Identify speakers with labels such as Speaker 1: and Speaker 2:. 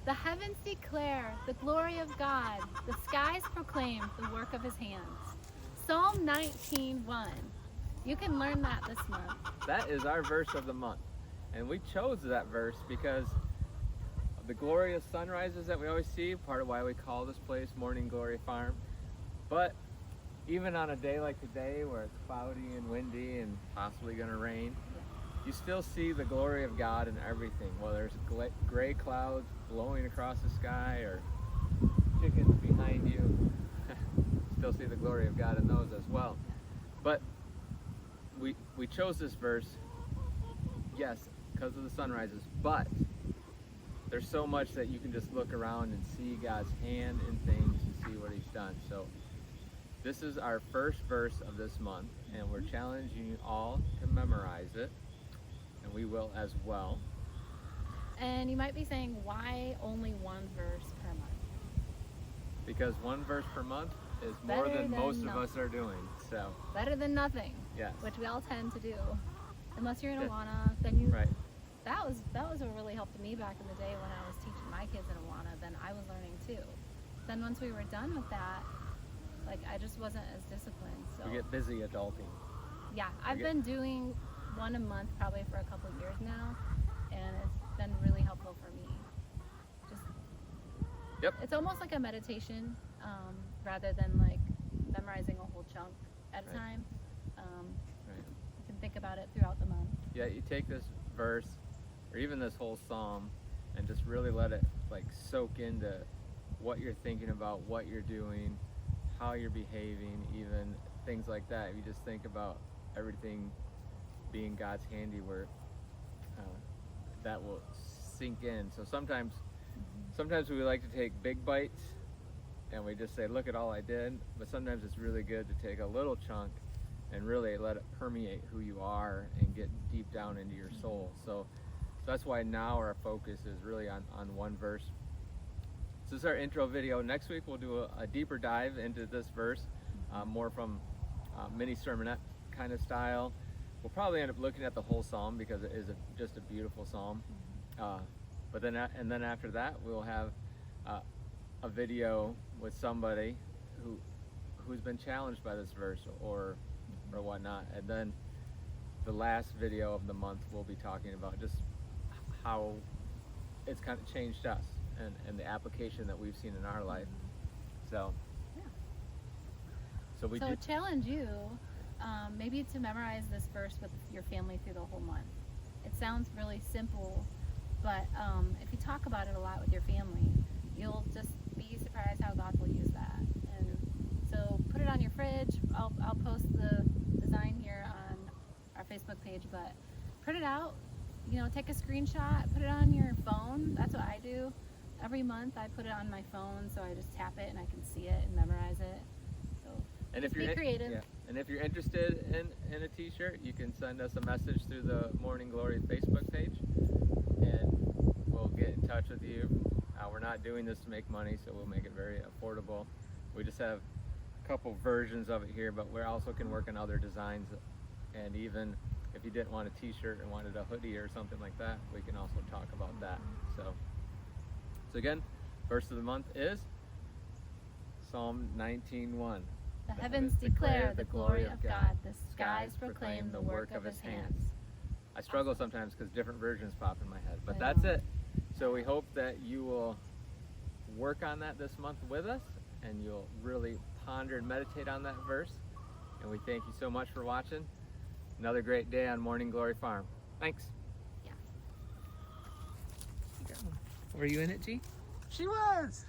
Speaker 1: The heavens declare the glory of God. The skies proclaim the work of his hands. Psalm 19:1. You can learn that this month.
Speaker 2: That is our verse of the month. And we chose that verse because of the glorious sunrises that we always see, part of why we call this place Morning Glory Farm. But even on a day like today where it's cloudy and windy and possibly going to rain, you still see the glory of God in everything, whether it's gray clouds blowing across the sky or chickens behind you. Still see the glory of God in those as well. But we chose this verse, yes, because of the sunrises, but there's so much that you can just look around and see God's hand in things and see what he's done. So this is our first verse of this month, and we're challenging you all to memorize it, and we will as well.
Speaker 1: And you might be saying, why only one verse per month?
Speaker 2: Because one verse per month is more
Speaker 1: Better
Speaker 2: than
Speaker 1: than
Speaker 2: most of
Speaker 1: nothing.
Speaker 2: us are doing. So
Speaker 1: Better than nothing,
Speaker 2: yes,
Speaker 1: which we all tend to do. Unless you're in
Speaker 2: Yeah.
Speaker 1: Awana, then you.
Speaker 2: right.
Speaker 1: That was what really helped me back in the day when I was teaching my kids in Awana. Then I was learning too. Then once we were done with that, like I just wasn't as disciplined. So
Speaker 2: We get busy adulting.
Speaker 1: yeah, I've
Speaker 2: get-
Speaker 1: been doing one a month probably for a couple of years now, and it's been really helpful for me. Just
Speaker 2: Yep.
Speaker 1: it's almost like a meditation, rather than like memorizing a whole chunk at a
Speaker 2: Right.
Speaker 1: time.
Speaker 2: Right.
Speaker 1: You can think about it throughout the month.
Speaker 2: Yeah, you take this verse or even this whole psalm and just really let it like soak into what you're thinking about, what you're doing, how you're behaving, even things like that. If you just think about everything being God's handiwork, that will sink in. So sometimes we like to take big bites and we just say, look at all I did, but sometimes it's really good to take a little chunk and really let it permeate who you are and get deep down into your soul. So that's why now our focus is really on one verse. This is our intro video. Next week we'll do a deeper dive into this verse, more from mini sermonette kind of style. We'll probably end up looking at the whole psalm because it is just a beautiful psalm. But then after that we'll have a video with somebody who's been challenged by this verse or whatnot, and then the last video of the month we'll be talking about just how it's kind of changed us and the application that we've seen in our life. So
Speaker 1: Yeah.
Speaker 2: so we
Speaker 1: So
Speaker 2: did,
Speaker 1: challenge you, maybe to memorize this verse with your family through the whole month. It sounds really simple, but if you talk about it a lot with your family, you'll just be surprised how God will use that. And so put it on your fridge. I'll post the design here on our Facebook page, but print it out. Take a screenshot, put it on your phone. That's what I do. Every month I put it on my phone, so I just tap it and I can see it and memorize it. So
Speaker 2: and if
Speaker 1: be
Speaker 2: you're
Speaker 1: creative.
Speaker 2: Yeah. And if you're interested in a t-shirt, you can send us a message through the Morning Glory Facebook page and we'll get in touch with you. We're not doing this to make money, so we'll make it very affordable. We just have a couple versions of it here, but we also can work on other designs. And even if you didn't want a t-shirt and wanted a hoodie or something like that, we can also talk about that. So again, verse of the month is Psalm 19:1.
Speaker 1: The heavens declare the glory of God. The skies proclaim the work of his hands.
Speaker 2: I struggle sometimes because different versions pop in my head, but
Speaker 1: I
Speaker 2: that's
Speaker 1: know.
Speaker 2: it. So we hope that you will work on that this month with us and you'll really ponder and meditate on that verse. And we thank you so much for watching. Another great day on Morning Glory Farm. Thanks.
Speaker 1: Yeah.
Speaker 2: Were you in it, G?
Speaker 3: She was.